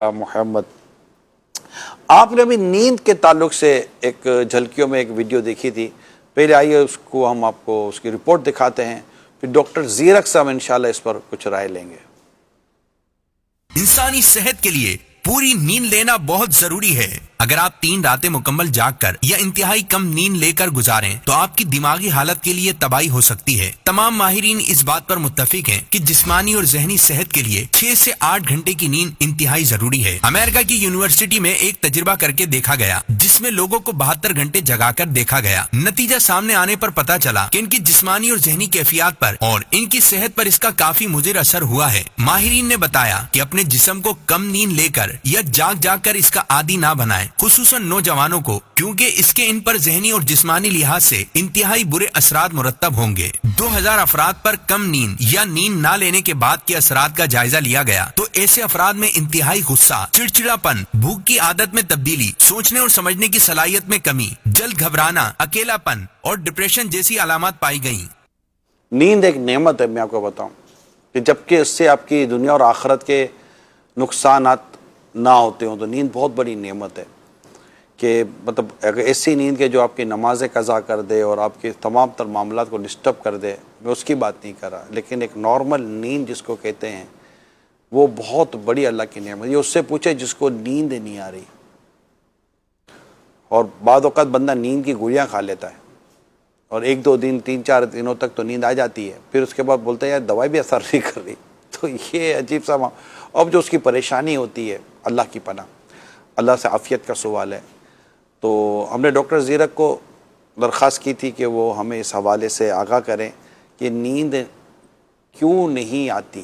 محمد، آپ نے ابھی نیند کے تعلق سے ایک جھلکیوں میں ایک ویڈیو دیکھی تھی. پہلے آئیے اس کو ہم آپ کو اس کی رپورٹ دکھاتے ہیں، پھر ڈاکٹر زیرک صاحب انشاءاللہ اس پر کچھ رائے لیں گے. انسانی صحت کے لیے پوری نیند لینا بہت ضروری ہے. اگر آپ 3 راتیں مکمل جاگ کر یا انتہائی کم نیند لے کر گزاریں تو آپ کی دماغی حالت کے لیے تباہی ہو سکتی ہے. تمام ماہرین اس بات پر متفق ہیں کہ جسمانی اور ذہنی صحت کے لیے 6 سے 8 گھنٹے کی نیند انتہائی ضروری ہے. امریکہ کی یونیورسٹی میں ایک تجربہ کر کے دیکھا گیا جس میں لوگوں کو 72 گھنٹے جگا کر دیکھا گیا. نتیجہ سامنے آنے پر پتا چلا کہ ان کی جسمانی اور ذہنی کیفیات پر اور ان کی صحت پر اس کا کافی مضر اثر ہوا ہے. ماہرین نے بتایا کہ اپنے جسم کو کم نیند لے کر یا جاگ کر اس کا عادی نہ بنائیں، خصوصاً نوجوانوں کو، کیونکہ اس کے ان پر ذہنی اور جسمانی لحاظ سے انتہائی برے اثرات مرتب ہوں گے. 2000 افراد پر کم نیند یا نیند نہ لینے کے بعد کے اثرات کا جائزہ لیا گیا تو ایسے افراد میں انتہائی غصہ، چڑچڑاپن، بھوک کی عادت میں تبدیلی، سوچنے اور سمجھنے کی صلاحیت میں کمی، جلد گھبرانا، اکیلا پن اور ڈپریشن جیسی علامات پائی گئیں. نیند ایک نعمت ہے، میں آپ کو بتاؤں کہ جبکہ اس سے آپ کی دنیا اور آخرت کے نقصانات نہ ہوتے ہوں تو نیند بہت بڑی نعمت ہے. کہ مطلب اگر ایسی نیند کے جو آپ کی نمازیں قضا کر دے اور آپ کے تمام تر معاملات کو ڈسٹرب کر دے، میں اس کی بات نہیں کر رہا، لیکن ایک نارمل نیند جس کو کہتے ہیں وہ بہت بڑی اللہ کی نعمت. یہ اس سے پوچھے جس کو نیند نہیں آ رہی، اور بعض اوقات بندہ نیند کی گولیاں کھا لیتا ہے اور 1-2 دن 3-4 دنوں تک تو نیند آ جاتی ہے، پھر اس کے بعد بولتے ہیں یار دوائی بھی اثر نہیں کر رہی. تو یہ عجیب سا اب جو اس کی پریشانی ہوتی ہے، اللہ کی پناہ، اللہ سے عافیت کا سوال ہے. تو ہم نے ڈاکٹر زیرک کو درخواست کی تھی کہ وہ ہمیں اس حوالے سے آگاہ کریں کہ نیند کیوں نہیں آتی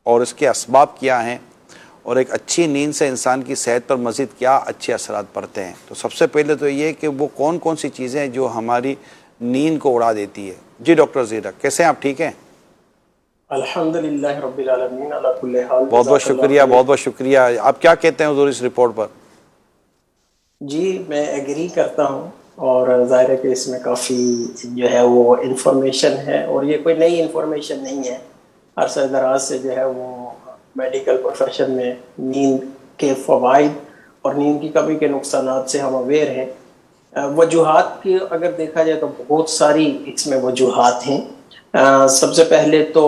اور اس کے اسباب کیا ہیں، اور ایک اچھی نیند سے انسان کی صحت پر مزید کیا اچھے اثرات پڑتے ہیں. تو سب سے پہلے تو یہ کہ وہ کون کون سی چیزیں ہیں جو ہماری نیند کو اڑا دیتی ہے. جی ڈاکٹر زیرک، کیسے ہیں آپ؟ ٹھیک ہیں؟ الحمدللہ رب العالمین علی کل حال. بہت بہت شکریہ، بہت بہت شکریہ. آپ کیا کہتے ہیں حضور اس رپورٹ پر؟ جی میں ایگری کرتا ہوں، اور ظاہر ہے کہ اس میں کافی جو ہے وہ انفارمیشن ہے، اور یہ کوئی نئی انفارمیشن نہیں ہے. عرصہ دراز سے جو ہے وہ میڈیکل پروفیشن میں نیند کے فوائد اور نیند کی کمی کے نقصانات سے ہم اویئر ہیں. وجوہات کی اگر دیکھا جائے تو بہت ساری اس میں وجوہات ہیں. سب سے پہلے تو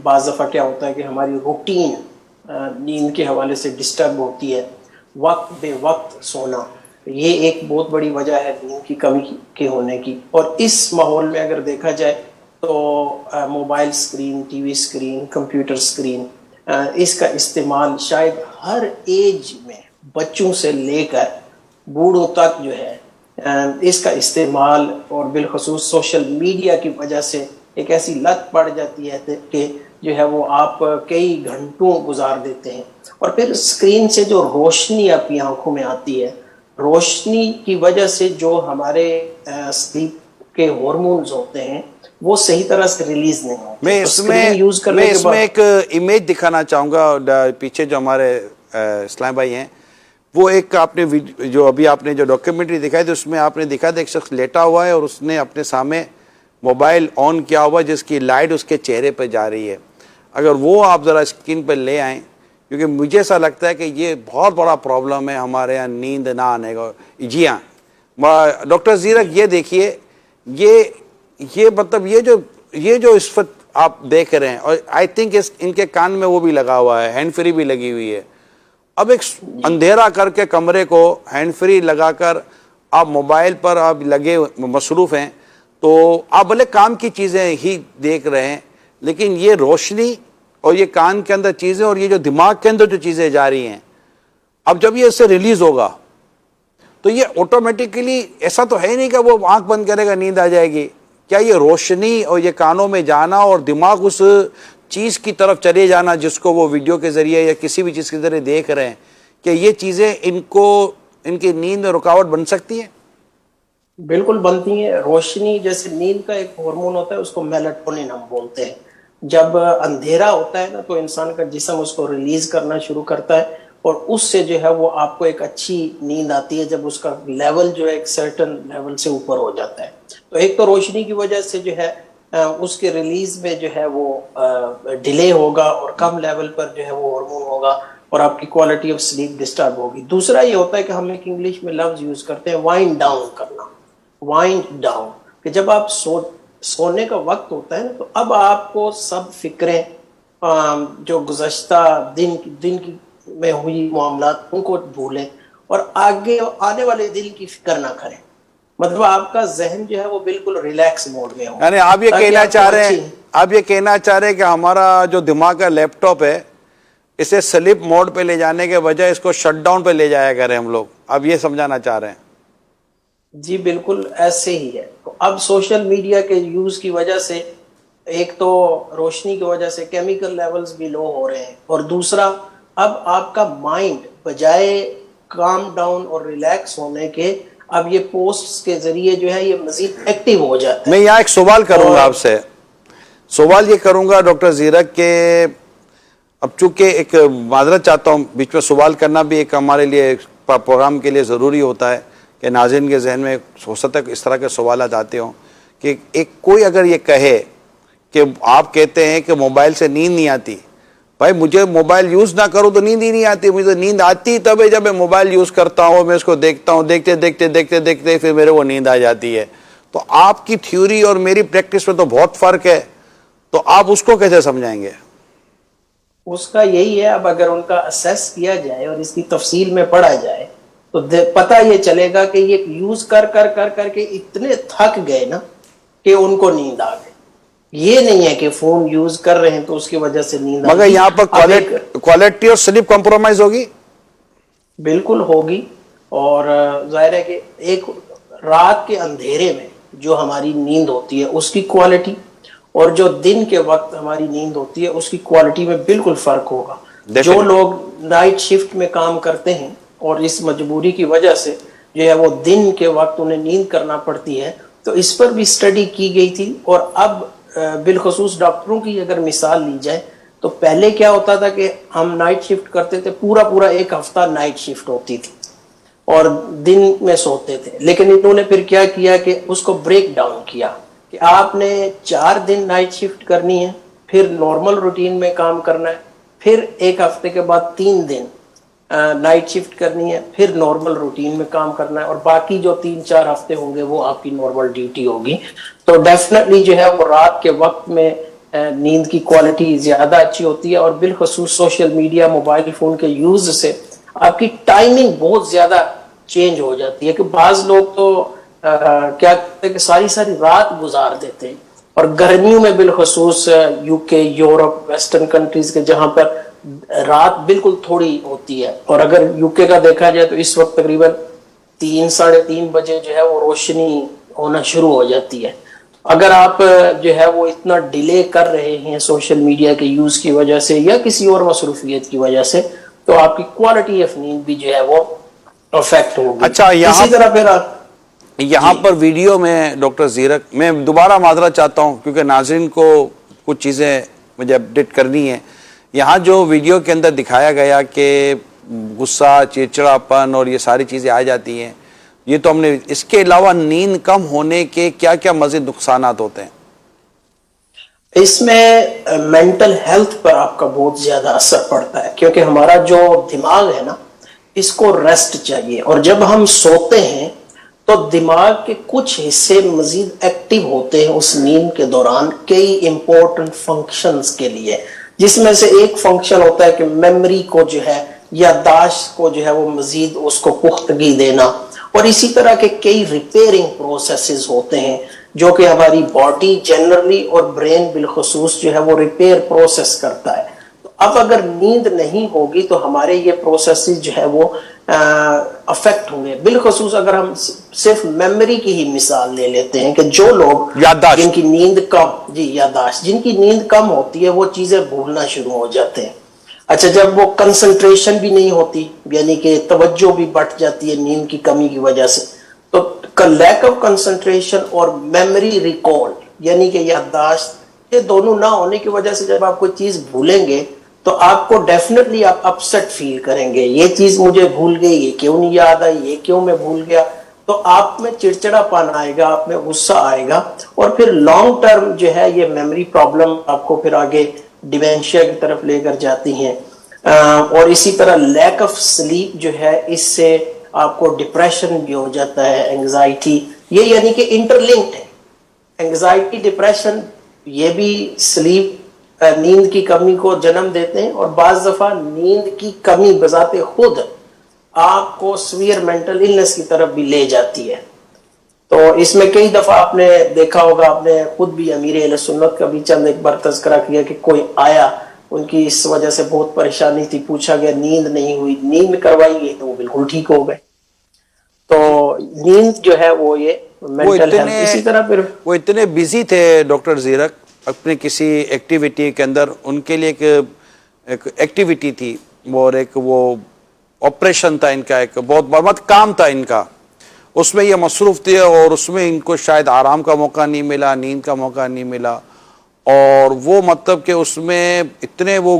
بعض دفعہ کیا ہوتا ہے کہ ہماری روٹین نیند کے حوالے سے ڈسٹرب ہوتی ہے. وقت بے وقت سونا، یہ ایک بہت بڑی وجہ ہے نیند کی کمی کے ہونے کی. اور اس ماحول میں اگر دیکھا جائے تو mobile screen, T V screen, computer screen, اس کا استعمال شاید ہر ایج میں، بچوں سے لے کر بوڑھوں تک جو ہے اس کا استعمال، اور بالخصوص سوشل میڈیا کی وجہ سے ایک ایسی لت پڑ جاتی ہے کہ جو ہے وہ آپ کئی گھنٹوں گزار دیتے ہیں. اور پھر اسکرین سے جو روشنی آپ کی آنکھوں میں آتی ہے، روشنی کی وجہ سے جو ہمارے سلیپ کے ہارمونز ہوتے ہیں وہ صحیح طرح سے ریلیز نہیں ہوتے. میں اس میں ایک امیج دکھانا چاہوں گا. پیچھے جو ہمارے اسلام بھائی ہیں، وہ ایک آپ نے جو ابھی آپ نے جو ڈاکیومنٹری دکھائی تھی اس میں آپ نے دکھا تھا ایک شخص لیٹا ہوا ہے اور اس نے اپنے سامنے موبائل آن کیا ہوا جس کی لائٹ اس کے چہرے پہ جا رہی ہے. اگر وہ آپ ذرا اسکرین پہ لے آئیں، کیونکہ مجھے ایسا لگتا ہے کہ یہ بہت بڑا پرابلم ہے ہمارے یہاں نیند نہ آنے کا. جی ہاں ڈاکٹر زیرک، یہ دیکھیے، یہ مطلب یہ جو اس وقت آپ دیکھ رہے ہیں، اور آئی تھنک ان کے کان میں وہ بھی لگا ہوا ہے، ہینڈ فری بھی لگی ہوئی ہے. اب ایک اندھیرا کر کے کمرے کو ہینڈ فری لگا کر آپ موبائل پر آپ لگے مصروف ہیں، تو آپ بھلے کام کی چیزیں ہی دیکھ رہے ہیں، لیکن یہ روشنی اور یہ کان کے اندر چیزیں اور یہ جو دماغ کے اندر جو چیزیں جا رہی ہیں، اب جب یہ اس سے ریلیز ہوگا تو یہ آٹومیٹکلی ایسا تو ہے نہیں کہ وہ آنکھ بند کرے گا نیند آ جائے گی. کیا یہ روشنی اور یہ کانوں میں جانا اور دماغ اس چیز کی طرف چلے جانا جس کو وہ ویڈیو کے ذریعے یا کسی بھی چیز کے ذریعے دیکھ رہے ہیں، کہ یہ چیزیں ان کی نیند میں رکاوٹ بن سکتی ہیں؟ بالکل بنتی ہیں. روشنی جیسے نیند کا ایک ہارمون ہوتا ہے، اس کو میلاٹونن ہم بولتے ہیں. جب اندھیرا ہوتا ہے نا تو انسان کا جسم اس کو ریلیز کرنا شروع کرتا ہے، اور اس سے جو ہے وہ آپ کو ایک اچھی نیند آتی ہے جب اس کا لیول جو ہے ایک سرٹن لیول سے اوپر ہو جاتا ہے. تو ایک تو روشنی کی وجہ سے جو ہے اس کے ریلیز میں جو ہے وہ ڈیلے ہوگا، اور کم لیول پر جو ہے وہ ہارمون ہوگا. اور آپ کی کوالٹی آف سلیپ ڈسٹرب ہوگی. دوسرا یہ ہوتا ہے کہ ہم ایک انگلش میں لفظ یوز کرتے ہیں وائنڈ ڈاؤن کرنا. وائنڈ ڈاؤن کہ جب آپ سونے کا وقت ہوتا ہے نا، تو اب آپ کو سب فکریں جو گزشتہ دن کی میں ہوئی معاملات ان کو بھولیں اور آگے آنے والے دن کی فکر نہ کریں. مطلب آپ کا ذہن جو ہے وہ بالکل ریلیکس موڈ میں ہو. یعنی آپ یہ کہنا چاہ رہے ہیں کہ ہمارا جو دماغ کا لیپ ٹاپ ہے اسے سلیپ موڈ پہ لے جانے کے بجائے اس کو شٹ ڈاؤن پہ لے جایا کریں ہم لوگ، اب یہ سمجھانا چاہ رہے ہیں؟ جی بالکل ایسے ہی ہے. اب سوشل میڈیا کے یوز کی وجہ سے ایک تو روشنی کی وجہ سے کیمیکل لیولز بھی لو ہو رہے ہیں، اور دوسرا اب آپ کا مائنڈ بجائے کام ڈاؤن اور ریلیکس ہونے کے اب یہ پوسٹس کے ذریعے جو ہے یہ مزید ایکٹیو ہو جاتا ہے. میں یہاں ایک سوال کروں گا آپ سے، سوال یہ کروں گا ڈاکٹر زیرک کہ اب چونکہ ایک معذرت چاہتا ہوں، بیچ میں سوال کرنا بھی ایک ہمارے لیے پروگرام کے لیے ضروری ہوتا ہے کہ ناظرین کے ذہن میں ہو سکتا ہے اس طرح کے سوالات آتے ہوں کہ ایک کوئی اگر یہ کہے کہ آپ کہتے ہیں کہ موبائل سے نیند نہیں آتی، بھائی مجھے موبائل یوز نہ کروں تو نیند ہی نہیں آتی، مجھے نیند آتی تب ہے جب میں موبائل یوز کرتا ہوں، میں اس کو دیکھتا ہوں، دیکھتے دیکھتے دیکھتے دیکھتے پھر میرے وہ نیند آ جاتی ہے. تو آپ کی تھیوری اور میری پریکٹس میں تو بہت فرق ہے، تو آپ اس کو کیسے سمجھائیں گے؟ اس کا یہی ہے، اب اگر ان کا اسیس کیا جائے اور اس کی تفصیل میں پڑھا جائے تو پتہ یہ چلے گا کہ یہ یوز کر کے اتنے تھک گئے نا کہ ان کو نیند آ گئی. یہ نہیں ہے کہ فون یوز کر رہے ہیں تو اس کی وجہ سے نیند آ گئی. مگر یہاں پر کوالٹی اور سلیپ کمپرومائز ہوگی؟ بالکل ہوگی. اور ظاہر ہے کہ ایک رات کے اندھیرے میں جو ہماری نیند ہوتی ہے اس کی کوالٹی اور جو دن کے وقت ہماری نیند ہوتی ہے اس کی کوالٹی میں بالکل فرق ہوگا. جو لوگ نائٹ شفٹ میں کام کرتے ہیں اور اس مجبوری کی وجہ سے جو ہے وہ دن کے وقت انہیں نیند کرنا پڑتی ہے، تو اس پر بھی اسٹڈی کی گئی تھی. اور اب بالخصوص ڈاکٹروں کی اگر مثال لی جائے تو پہلے کیا ہوتا تھا کہ ہم نائٹ شفٹ کرتے تھے، پورا ایک ہفتہ نائٹ شفٹ ہوتی تھی اور دن میں سوتے تھے. لیکن انہوں نے پھر کیا کیا کہ اس کو بریک ڈاؤن کیا کہ آپ نے 4 دن نائٹ شفٹ کرنی ہے، پھر نارمل روٹین میں کام کرنا ہے، پھر ایک ہفتے کے بعد 3 دن نائٹ شفٹ کرنی ہے، پھر نارمل روٹین میں کام کرنا ہے، اور باقی جو 3-4 ہفتے ہوں گے وہ آپ کی نارمل ڈیوٹی ہوگی. تو ڈیفینیٹلی جو ہے وہ رات کے وقت میں نیند کی کوالٹی زیادہ اچھی ہوتی ہے. اور بالخصوص سوشل میڈیا موبائل فون کے یوز سے آپ کی ٹائمنگ بہت زیادہ چینج ہو جاتی ہے کہ بعض لوگ تو کیا کرتے ہیں کہ ساری رات گزار دیتے ہیں. اور گرمیوں میں بالخصوص یو کے، یورپ، ویسٹرن کنٹریز کے جہاں پر رات بالکل تھوڑی ہوتی ہے، اور اگر یو کے کا دیکھا جائے تو اس وقت تقریباً 3-3:30 بجے جو ہے وہ روشنی ہونا شروع ہو جاتی ہے. اگر آپ جو ہے وہ اتنا ڈیلے کر رہے ہیں سوشل میڈیا کے یوز کی وجہ سے یا کسی اور مصروفیت کی وجہ سے تو آپ کی کوالٹی آف نیند بھی جو ہے وہ افیکٹ ہوگی. اچھا، اسی طرح پھر یہاں پر ویڈیو میں ڈاکٹر زیرک میں دوبارہ معذرت چاہتا ہوں کیونکہ ناظرین کو کچھ چیزیں مجھے اپڈیٹ کرنی ہے. یہاں جو ویڈیو کے اندر دکھایا گیا کہ غصہ، چڑچڑاپن اور یہ ساری چیزیں آ جاتی ہیں، یہ تو ہم نے، اس کے علاوہ نیند کم ہونے کے کیا کیا مزید نقصانات ہوتے ہیں؟ اس میں مینٹل ہیلتھ پر آپ کا بہت زیادہ اثر پڑتا ہے کیونکہ ہمارا جو دماغ ہے نا اس کو ریسٹ چاہیے، اور جب ہم سوتے ہیں تو دماغ کے کچھ حصے مزید ایکٹیو ہوتے ہیں اس نیند کے دوران کئی امپورٹنٹ فنکشنز کے لیے، جس میں سے ایک فنکشن ہوتا ہے کہ میموری کو جو ہے یادداشت کو جو ہے وہ مزید اس کو پختگی دینا، اور اسی طرح کے کئی ریپیئرنگ پروسیسز ہوتے ہیں جو کہ ہماری باڈی جنرلی اور برین بالخصوص جو ہے وہ ریپیئر پروسیس کرتا ہے. تو اب اگر نیند نہیں ہوگی تو ہمارے یہ پروسیسز جو ہے وہ افیکٹ ہوں گے. بالخصوص اگر ہم صرف میموری کی ہی مثال لے لیتے ہیں کہ جو لوگ جن کی نیند کم، یادداشت جن کی نیند کم ہوتی ہے وہ چیزیں بھولنا شروع ہو جاتے ہیں. اچھا، جب وہ کنسنٹریشن بھی نہیں ہوتی یعنی کہ توجہ بھی بٹ جاتی ہے نیند کی کمی کی وجہ سے، تو لیک آف کنسنٹریشن اور میموری ریکال یعنی کہ یادداشت، یہ دونوں نہ ہونے کی وجہ سے جب آپ کوئی چیز بھولیں گے تو آپ کو ڈیفینیٹلی آپ اپسیٹ فیل کریں گے، یہ چیز مجھے بھول گئی، یہ کیوں نہیں یاد آئی، یہ کیوں میں بھول گیا. تو آپ میں چڑچڑا پن آئے گا، آپ میں غصہ آئے گا، اور پھر لانگ ٹرم جو ہے یہ میموری پرابلم آپ کو پھر آگے ڈیمینشیا کی طرف لے کر جاتی ہیں. اور اسی طرح لیک آف سلیپ جو ہے اس سے آپ کو ڈپریشن بھی ہو جاتا ہے, انگزائٹی, یہ یعنی کہ انٹر لنکڈ ہے. انگزائٹی, ڈپریشن یہ بھی سلیپ نیند کی کمی کو جنم دیتے ہیں, اور بعض دفعہ نیند کی کمی بذات خود آپ کو سویئر مینٹل النس کی طرف بھی لے جاتی ہے. تو اس میں کئی دفعہ آپ نے دیکھا ہوگا, آپ نے خود بھی امیر اہل سنت کا بھی چند ایک بار تذکرہ کیا کہ کوئی آیا, ان کی اس وجہ سے بہت پریشانی تھی, پوچھا گیا نیند نہیں ہوئی, نیند کروائی گئی تو وہ بالکل ٹھیک ہو گئے. تو نیند جو ہے وہ یہ مینٹل ہیلتھ. اسی طرح پھر وہ اتنے بزی تھے ڈاکٹر زیرک اپنے کسی ایکٹیویٹی کے اندر, ان کے لیے ایک ایکٹیویٹی تھی اور ایک وہ آپریشن تھا ان کا, ایک بہت بڑا کام تھا ان کا, اس میں یہ مصروف تھے اور اس میں ان کو شاید آرام کا موقع نہیں ملا, نیند کا موقع نہیں ملا, اور وہ مطلب کہ اس میں اتنے وہ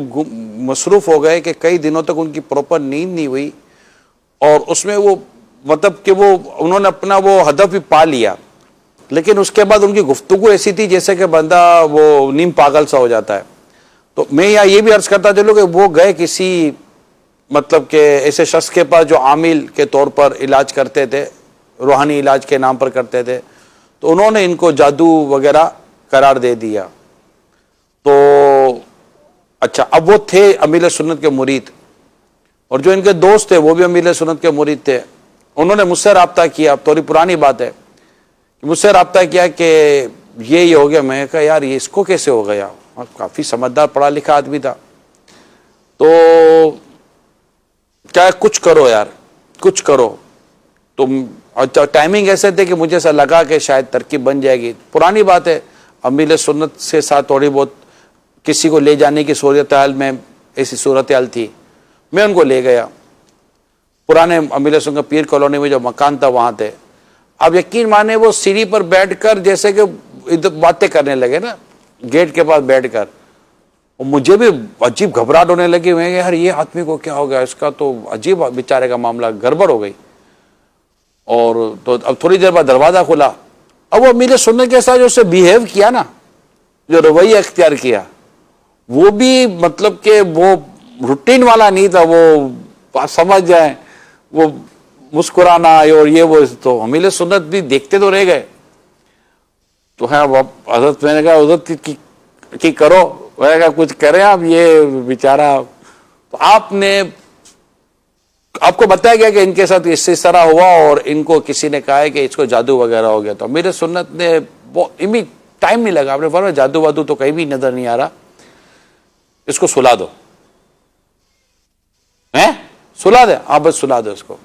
مصروف ہو گئے کہ کئی دنوں تک ان کی پراپر نیند نہیں ہوئی, اور اس میں وہ مطلب کہ وہ انہوں نے اپنا وہ ہدف بھی پا لیا, لیکن اس کے بعد ان کی گفتگو ایسی تھی جیسے کہ بندہ وہ نیم پاگل سا ہو جاتا ہے. تو میں یہاں یہ بھی عرض کرتا چلوں کہ وہ گئے کسی مطلب کہ ایسے شخص کے پاس جو عامل کے طور پر علاج کرتے تھے, روحانی علاج کے نام پر کرتے تھے, تو انہوں نے ان کو جادو وغیرہ قرار دے دیا. تو اچھا, اب وہ تھے امیر سنت کے مرید, اور جو ان کے دوست تھے وہ بھی امیر سنت کے مرید تھے. انہوں نے مجھ سے رابطہ کیا, اب تھوڑی پرانی بات ہے, مجھ سے رابطہ کیا کہ یہ ہو گیا. میں کہا یار یہ اس کو کیسے ہو گیا, کافی سمجھدار پڑھا لکھا آدمی تھا. تو کیا کچھ کرو یار, کچھ کرو. تم ٹائمنگ ایسے تھے کہ مجھے ایسا لگا کہ شاید ترکیب بن جائے گی. پرانی بات ہے, امیر سنت سے ساتھ تھوڑی بہت کسی کو لے جانے کی صورتحال میں ایسی صورتحال تھی, میں ان کو لے گیا. پرانے امیر سنت پیر کالونی میں جو مکان تھا وہاں تھے. اب یقین مانے وہ سیڑھی پر بیٹھ کر جیسے کہ باتیں کرنے لگے نا, گیٹ کے پاس بیٹھ کر, اور مجھے بھی عجیب گھبراہٹ ہونے لگی. میں یار یہ آدمی کو کیا ہو گیا, اس کا تو عجیب بیچارے کا معاملہ گڑبڑ ہو گئی. اور تو اب تھوڑی دیر بعد دروازہ کھلا. اب وہ امیر سنت کے ساتھ جو اسے بیہیو کیا نا, جو رویہ اختیار کیا, وہ بھی مطلب کہ وہ روٹین والا نہیں تھا. وہ سمجھ جائیں, وہ مسکرانا اور یہ وہ, تو امیر سنت بھی دیکھتے تو رہ گئے. تو ہے حضرت, میں نے کہا حضرت کی کرو, میں نے کہا کچھ کریں آپ, یہ بیچارہ. تو آپ کو بتایا گیا کہ ان کے ساتھ اس طرح ہوا, اور ان کو کسی نے کہا ہے کہ اس کو جادو وغیرہ ہو گیا. تو امیر سنت نے ٹائم نہیں لگا, آپ نے فرمایا جادو وادو تو کہیں بھی نظر نہیں آ رہا, اس کو سلا دو. سلا دے, آپ بس سلا دو اس کو.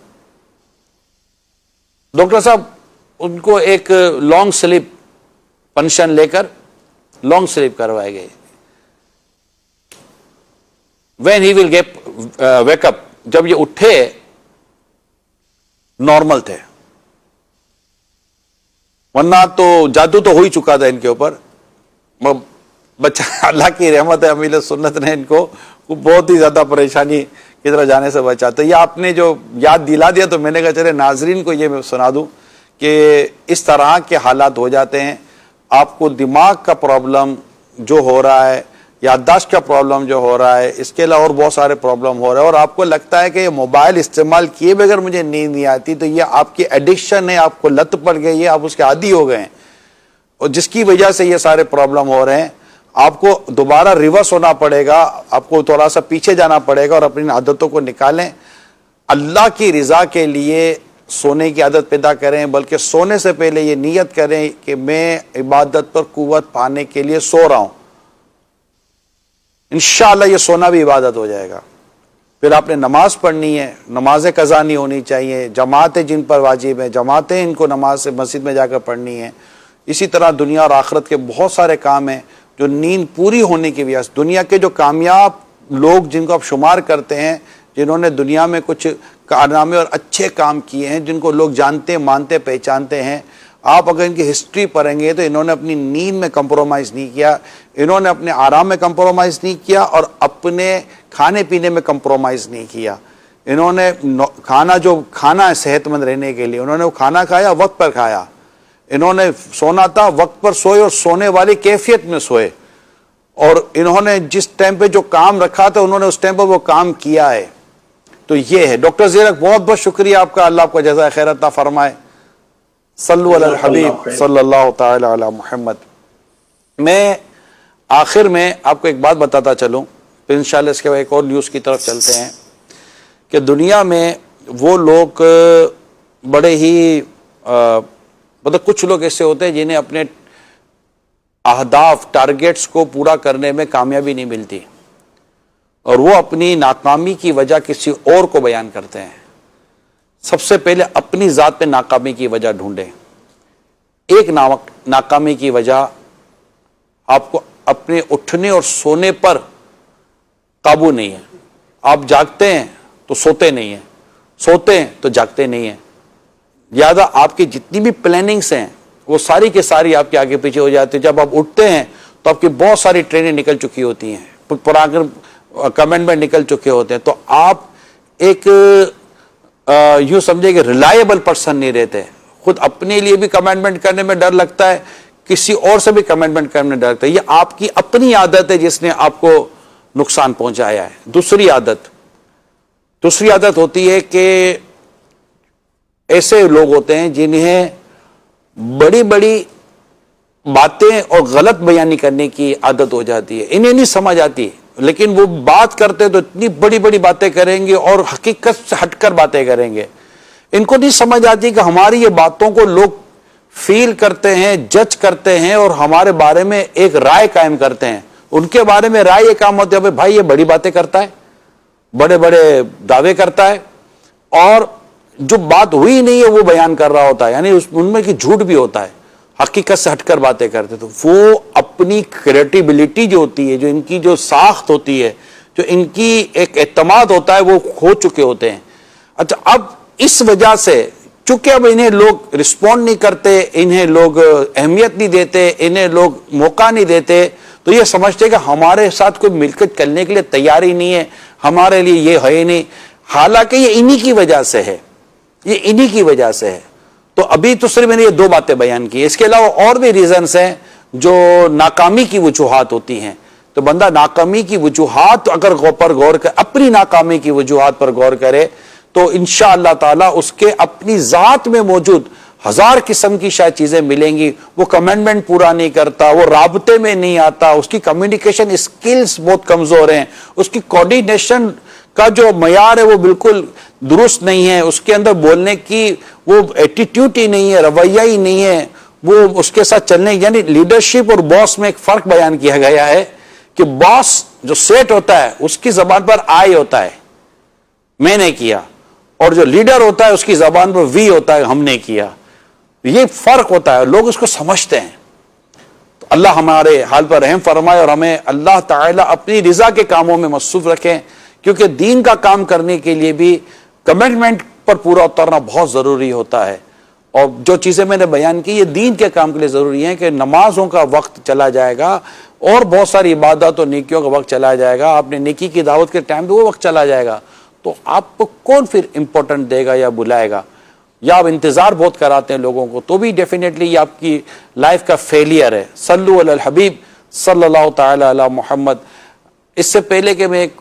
ڈاکٹر صاحب ان کو ایک لانگ سلیپ پنشن لے کر لانگ سلیپ کروائے گئے. When he will get wake up, جب یہ اٹھے نارمل تھے, ورنہ تو جادو تو ہو ہی چکا تھا ان کے اوپر. بچہ اللہ کی رحمت ہے, امیر سنت نے ان کو بہت ہی زیادہ پریشانی کی طرح جانے سے بچا. تو یہ آپ نے جو یاد دلا دیا, تو میں نے کہا چلے ناظرین کو یہ میں سنا دوں کہ اس طرح کے حالات ہو جاتے ہیں. آپ کو دماغ کا پرابلم جو ہو رہا ہے, یادداشت کا پرابلم جو ہو رہا ہے, اس کے علاوہ اور بہت سارے پرابلم ہو رہے ہیں, اور آپ کو لگتا ہے کہ یہ موبائل استعمال کیے بغیر مجھے نیند نہیں آتی, تو یہ آپ کی ایڈکشن ہے, آپ کو لت پڑ گئی ہے, آپ اس کے عادی ہو گئے ہیں, اور جس کی وجہ سے یہ سارے پرابلم ہو رہے ہیں. آپ کو دوبارہ ریورس ہونا پڑے گا, آپ کو تھوڑا سا پیچھے جانا پڑے گا, اور اپنی عادتوں کو نکالیں. اللہ کی رضا کے لیے سونے کی عادت پیدا کریں, بلکہ سونے سے پہلے یہ نیت کریں کہ میں عبادت پر قوت پانے کے لیے سو رہا ہوں. انشاءاللہ یہ سونا بھی عبادت ہو جائے گا. پھر آپ نے نماز پڑھنی ہے, نمازیں قضا نہیں ہونی چاہیے, جماعتیں جن پر واجب ہیں جماعتیں ان کو نماز سے مسجد میں جا کر پڑھنی ہے. اسی طرح دنیا اور آخرت کے بہت سارے کام ہیں جو نیند پوری ہونے کی وجہ سے. دنیا کے جو کامیاب لوگ جن کو آپ شمار کرتے ہیں, جنہوں نے دنیا میں کچھ کارنامے اور اچھے کام کیے ہیں, جن کو لوگ جانتے مانتے پہچانتے ہیں, آپ اگر ان کی ہسٹری پڑھیں گے تو انہوں نے اپنی نیند میں کمپرومائز نہیں کیا, انہوں نے اپنے آرام میں کمپرومائز نہیں کیا, اور اپنے کھانے پینے میں کمپرومائز نہیں کیا. انہوں نے کھانا جو کھانا ہے صحت مند رہنے کے لیے, انہوں نے وہ کھانا کھایا, وقت پر کھایا. انہوں نے سونا تھا, وقت پر سوئے, اور سونے والی کیفیت میں سوئے. اور انہوں نے جس ٹائم پہ جو کام رکھا تھا انہوں نے اس ٹائم پہ وہ کام کیا ہے. تو یہ ہے ڈاکٹر زیرک، بہت بہت شکریہ آپ کا، اللہ آپ کو جزائے خیر عطا فرمائے. صلو علی الحبیب صلی اللہ تعالی علی محمد. میں آخر میں آپ کو ایک بات بتاتا چلوں، پھر انشاءاللہ اس کے بعد ایک اور نیوز کی طرف چلتے ہیں، کہ دنیا میں وہ لوگ بڑے ہی مطلب کچھ لوگ ایسے ہوتے ہیں جنہیں اپنے اہداف ٹارگیٹس کو پورا کرنے میں کامیابی نہیں ملتی، اور وہ اپنی ناکامی کی وجہ کسی اور کو بیان کرتے ہیں. سب سے پہلے اپنی ذات پہ ناکامی کی وجہ ڈھونڈیں. ایک ناکامی کی وجہ آپ کو اپنے اٹھنے اور سونے پر قابو نہیں ہے. آپ جاگتے ہیں تو سوتے نہیں ہیں، سوتے ہیں تو جاگتے نہیں ہیں. لہٰذا آپ کی جتنی بھی پلاننگز ہیں وہ ساری کے ساری آپ کے آگے پیچھے ہو جاتی ہیں. جب آپ اٹھتے ہیں تو آپ کی بہت ساری ٹرینیں نکل چکی ہوتی ہیں، پراگرام کمنٹمنٹ نکل چکے ہوتے ہیں. تو آپ ایک یوں سمجھے کہ ریلائبل پرسن نہیں رہتے. خود اپنے لیے بھی کمنٹمنٹ کرنے میں ڈر لگتا ہے، کسی اور سے بھی کمنٹمنٹ کرنے میں ڈر لگتا ہے. یہ آپ کی اپنی عادت ہے جس نے آپ کو نقصان پہنچایا ہے. دوسری عادت ہوتی ہے کہ ایسے لوگ ہوتے ہیں جنہیں بڑی بڑی باتیں اور غلط بیانی کرنے کی عادت ہو جاتی ہے. انہیں نہیں سمجھ آتی، لیکن وہ بات کرتے تو اتنی بڑی بڑی باتیں کریں گے اور حقیقت سے ہٹ کر باتیں کریں گے. ان کو نہیں سمجھ آتی کہ ہماری یہ باتوں کو لوگ فیل کرتے ہیں، جج کرتے ہیں اور ہمارے بارے میں ایک رائے قائم کرتے ہیں. ان کے بارے میں رائے یہ کام ہوتی ہے بھائی یہ بڑی باتیں کرتا ہے، بڑے بڑے دعوے کرتا ہے، اور جو بات ہوئی نہیں ہے وہ بیان کر رہا ہوتا ہے، یعنی ان میں کی جھوٹ بھی ہوتا ہے، حقیقت سے ہٹ کر باتیں کرتے. تو وہ اپنی کریڈیبلٹی جو ہوتی ہے، جو ان کی جو ساخت ہوتی ہے، جو ان کی ایک اعتماد ہوتا ہے، وہ کھو چکے ہوتے ہیں. اچھا، اب اس وجہ سے چونکہ اب انہیں لوگ رسپونڈ نہیں کرتے، انہیں لوگ اہمیت نہیں دیتے، انہیں لوگ موقع نہیں دیتے، تو یہ سمجھتے کہ ہمارے ساتھ کوئی مل کر چلنے کے لیے تیار ہی نہیں ہے، ہمارے لیے یہ ہے ہی نہیں. حالانکہ یہ انہی کی وجہ سے ہے، یہ انہی کی وجہ سے ہے. تو ابھی تو صرف میں نے یہ دو باتیں بیان کی، اس کے علاوہ اور بھی ریزنز ہیں جو ناکامی کی وجوہات ہوتی ہیں. تو بندہ ناکامی کی وجوہات اگر غور کرے، اپنی ناکامی کی وجوہات پر غور کرے، تو انشاءاللہ تعالی اس کے اپنی ذات میں موجود 1000 قسم کی شاید چیزیں ملیں گی. وہ کمنٹمنٹ پورا نہیں کرتا، وہ رابطے میں نہیں آتا، اس کی کمیونیکیشن اسکلز بہت کمزور ہیں، اس کی کوارڈینیشن کا جو معیار ہے وہ بالکل درست نہیں ہے، اس کے اندر بولنے کی وہ ایٹیٹیوڈ ہی نہیں ہے، رویہ ہی نہیں ہے، وہ اس کے ساتھ چلنے، یعنی لیڈرشپ اور باس میں ایک فرق بیان کیا گیا ہے کہ باس جو سیٹ ہوتا ہے اس کی زبان پر آئی ہوتا ہے، میں نے کیا، اور جو لیڈر ہوتا ہے اس کی زبان پر وی ہوتا ہے، ہم نے کیا. یہ فرق ہوتا ہے، لوگ اس کو سمجھتے ہیں. تو اللہ ہمارے حال پر رحم فرمائے اور ہمیں اللہ تعالیٰ اپنی رضا کے کاموں میں مصروف رکھیں، کیونکہ دین کا کام کرنے کے لیے بھی کمٹمنٹ پر پورا اترنا بہت ضروری ہوتا ہے. اور جو چیزیں میں نے بیان کی یہ دین کے کام کے لیے ضروری ہیں، کہ نمازوں کا وقت چلا جائے گا اور بہت ساری عبادات اور نیکیوں کا وقت چلا جائے گا، آپ نے نیکی کی دعوت کے ٹائم پہ وہ وقت چلا جائے گا، تو آپ کو کون پھر امپورٹنٹ دے گا یا بلائے گا؟ یا آپ انتظار بہت کراتے ہیں لوگوں کو، تو بھی ڈیفینیٹلی یہ آپ کی لائف کا فیلئر ہے. صلو علی الحبیب صلی اللہ تعالی علی محمد. اس سے پہلے کہ میں ایک